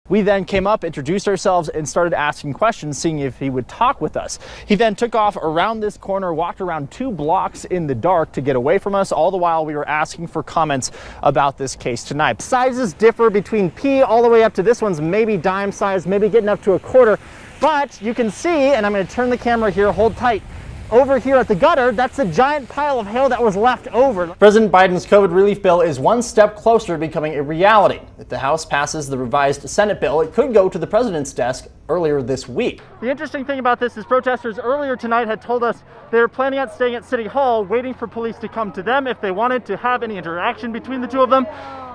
We then came up, introduced ourselves, and started asking questions, seeing if he would talk with us. He then took off around this corner, walked around 2 blocks in the dark to get away from us, all the while we were asking for comments about this case tonight. Sizes differ between P all the way up to this one's maybe dime size, maybe getting up to a quarter. But you can see, and I'm going to turn the camera here, hold tight. Over here at the gutter, that's a giant pile of hail that was left over. President Biden's COVID relief bill is one step closer to becoming a reality. If the House passes the revised Senate bill, it could go to the president's desk earlier this week. The interesting thing about this is protesters earlier tonight had told us they were planning on staying at City Hall, waiting for police to come to them if they wanted to have any interaction between the two of them.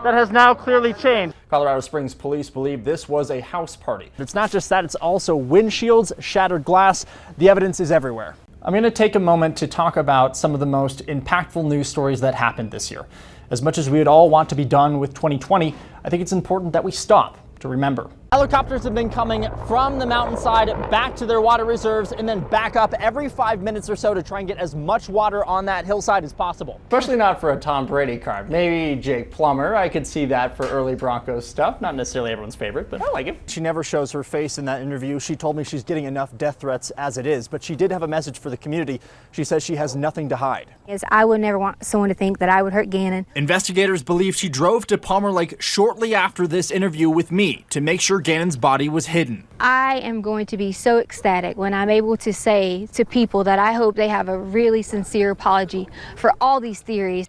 That has now clearly changed. Colorado Springs police believe this was a house party. It's not just that, it's also windshields, shattered glass. The evidence is everywhere. I'm going to take a moment to talk about some of the most impactful news stories that happened this year. As much as we would all want to be done with 2020, I think it's important that we stop to remember. Helicopters have been coming from the mountainside back to their water reserves and then back up every 5 minutes or so to try and get as much water on that hillside as possible. Especially not for a Tom Brady car. Maybe Jake Plummer, I could see that for early Broncos stuff. Not necessarily everyone's favorite, but I like it. She never shows her face in that interview. She told me she's getting enough death threats as it is, but she did have a message for the community. She says she has nothing to hide. I would never want someone to think that I would hurt Gannon. Investigators believe she drove to Palmer Lake shortly after this interview with me to make sure Gannon's body was hidden. I am going to be so ecstatic when I'm able to say to people that I hope they have a really sincere apology for all these theories.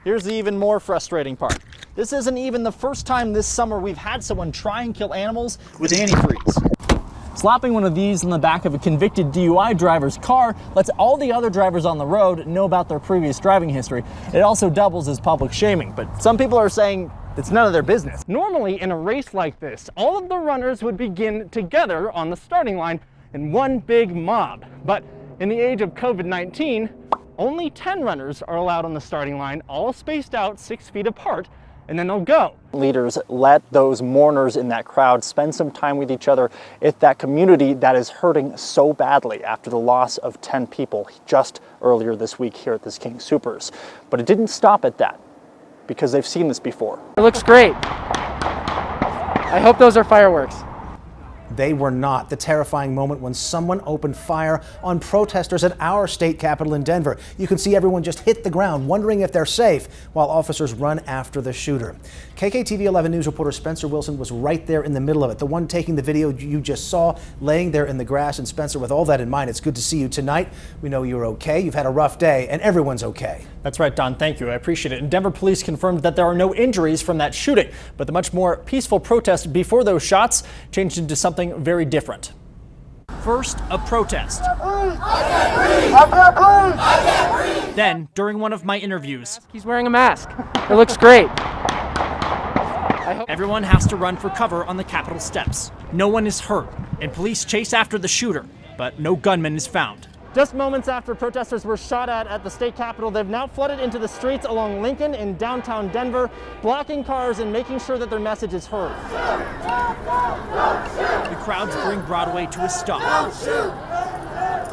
Here's the even more frustrating part. This isn't even the first time this summer we've had someone try and kill animals with antifreeze. Slapping one of these on the back of a convicted DUI driver's car lets all the other drivers on the road know about their previous driving history. It also doubles as public shaming, but some people are saying it's none of their business. Normally in a race like this, all of the runners would begin together on the starting line in one big mob. But in the age of COVID-19, only 10 runners are allowed on the starting line, all spaced out 6 feet apart, and then they'll go. Leaders, let those mourners in that crowd spend some time with each other. It's that community that is hurting so badly after the loss of 10 people just earlier this week here at this King Soopers. But it didn't stop at that, because they've seen this before. It looks great. I hope those are fireworks. They were not. The terrifying moment when someone opened fire on protesters at our state capitol in Denver. You can see everyone just hit the ground, wondering if they're safe, while officers run after the shooter. KKTV 11 News reporter Spencer Wilson was right there in the middle of it, the one taking the video you just saw, laying there in the grass. And Spencer, with all that in mind, it's good to see you tonight. We know you're okay. You've had a rough day, and everyone's okay. That's right, Don. Thank you. I appreciate it. And Denver police confirmed that there are no injuries from that shooting, but the much more peaceful protest before those shots changed into something very different. First, a protest. Then, during one of my interviews, He's wearing a mask. It looks great. everyone has to run for cover on the Capitol steps. No one is hurt, and police chase after the shooter, but no gunman is found. Just moments after protesters were shot at the state capitol, they've now flooded into the streets along Lincoln in downtown Denver, blocking cars and making sure that their message is heard. The crowds bring Broadway to a stop.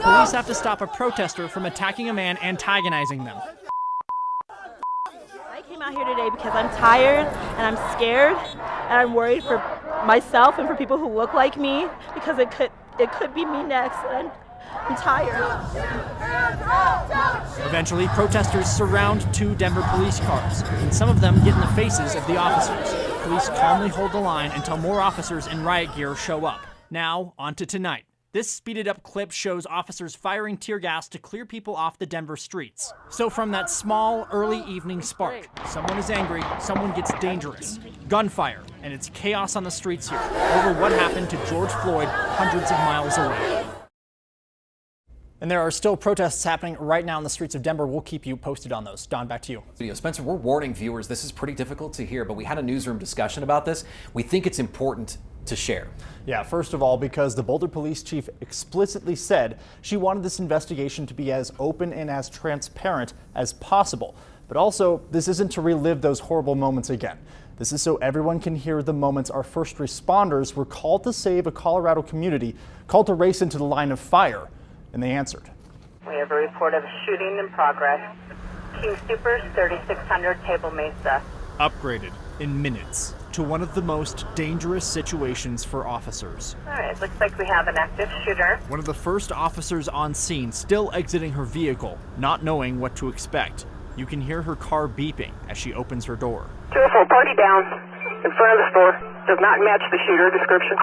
Police have to stop a protester from attacking a man antagonizing them. I came out here today because I'm tired and I'm scared and I'm worried for myself and for people who look like me, because it could be me next. And I'm tired. Eventually, protesters surround 2 Denver police cars, and some of them get in the faces of the officers. Police calmly hold the line until more officers in riot gear show up. Now, on to tonight. This speeded-up clip shows officers firing tear gas to clear people off the Denver streets. So from that small, early evening spark, someone is angry, someone gets dangerous. Gunfire, and it's chaos on the streets here over what happened to George Floyd hundreds of miles away. And there are still protests happening right now in the streets of Denver. We'll keep you posted on those. Don, back to you. Spencer, we're warning viewers, this is pretty difficult to hear, but we had a newsroom discussion about this. We think it's important to share. Yeah, first of all, because the Boulder police chief explicitly said she wanted this investigation to be as open and as transparent as possible. But also, this isn't to relive those horrible moments again. This is so everyone can hear the moments our first responders were called to save a Colorado community, called to race into the line of fire. And they answered. We have a report of shooting in progress. King Soopers, 3600 Table Mesa. Upgraded. in minutes to one of the most dangerous situations for officers. All right, looks like we have an active shooter. One of the first officers on scene still exiting her vehicle, not knowing what to expect. You can hear her car beeping as she opens her door. 204 party down in front of the store. Does not match the shooter description.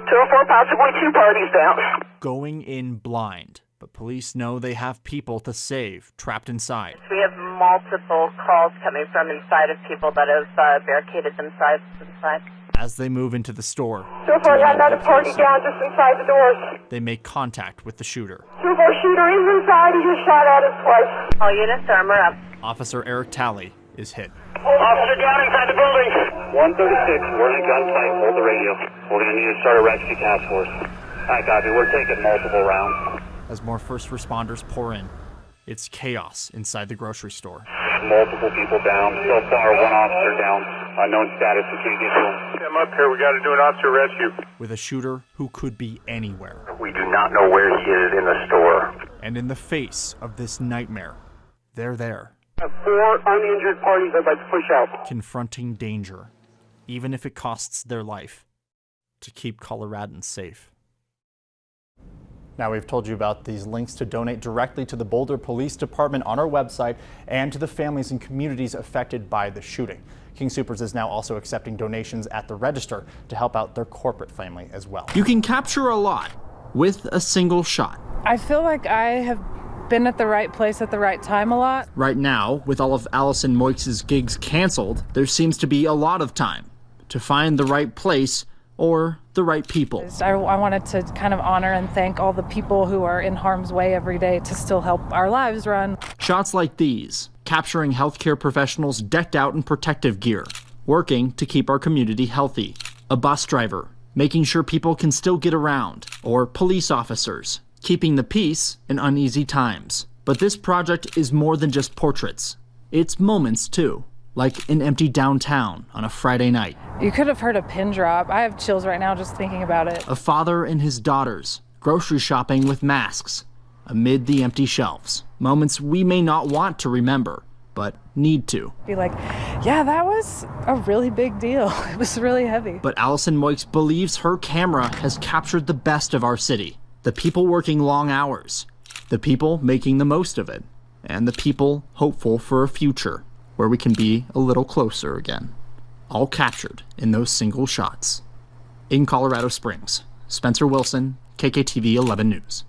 204 possibly 2 parties down. Going in blind, but police know they have people to save trapped inside. We have multiple calls coming from inside of people that have barricaded themselves inside. As they move into the store, 204 got another party down just inside the doors. they make contact with the shooter. 204 shooter is inside. He just shot at us twice. All units armor up. Officer Eric Talley is hit. Officer down inside the building. 136, we're in gunfight. Hold the radio. We're going to need to start a rescue task force. Hi, copy. We're taking multiple rounds. As more first responders pour in, it's chaos inside the grocery store. Multiple people down. So far, 1 officer down. Unknown status. We can't get to him. I'm up here. We got to do an officer rescue. With a shooter who could be anywhere. We do not know where he is in the store. And in the face of this nightmare, they're there. 4 uninjured parties I'd like to push out. Confronting danger, even if it costs their life, to keep Coloradans safe. Now, we've told you about these links to donate directly to the Boulder Police Department on our website and to the families and communities affected by the shooting. King Soopers is now also accepting donations at the register to help out their corporate family as well. You can capture a lot with a single shot. I feel like I have been at the right place at the right time a lot. Right now, with all of Allison Moix's gigs canceled, there seems to be a lot of time to find the right place or the right people. I wanted to kind of honor and thank all the people who are in harm's way every day to still help our lives run. Shots like these, capturing healthcare professionals decked out in protective gear, working to keep our community healthy. A bus driver, making sure people can still get around, or police officers, keeping the peace in uneasy times. But this project is more than just portraits. It's moments too, like an empty downtown on a Friday night. You could have heard a pin drop. I have chills right now just thinking about it. A father and his daughters, grocery shopping with masks, amid the empty shelves. Moments we may not want to remember, but need to. Be like, yeah, that was a really big deal. It was really heavy. But Allison Moix believes her camera has captured the best of our city. The people working long hours, the people making the most of it, and the people hopeful for a future where we can be a little closer again. All captured in those single shots. In Colorado Springs, Spencer Wilson, KKTV 11 News.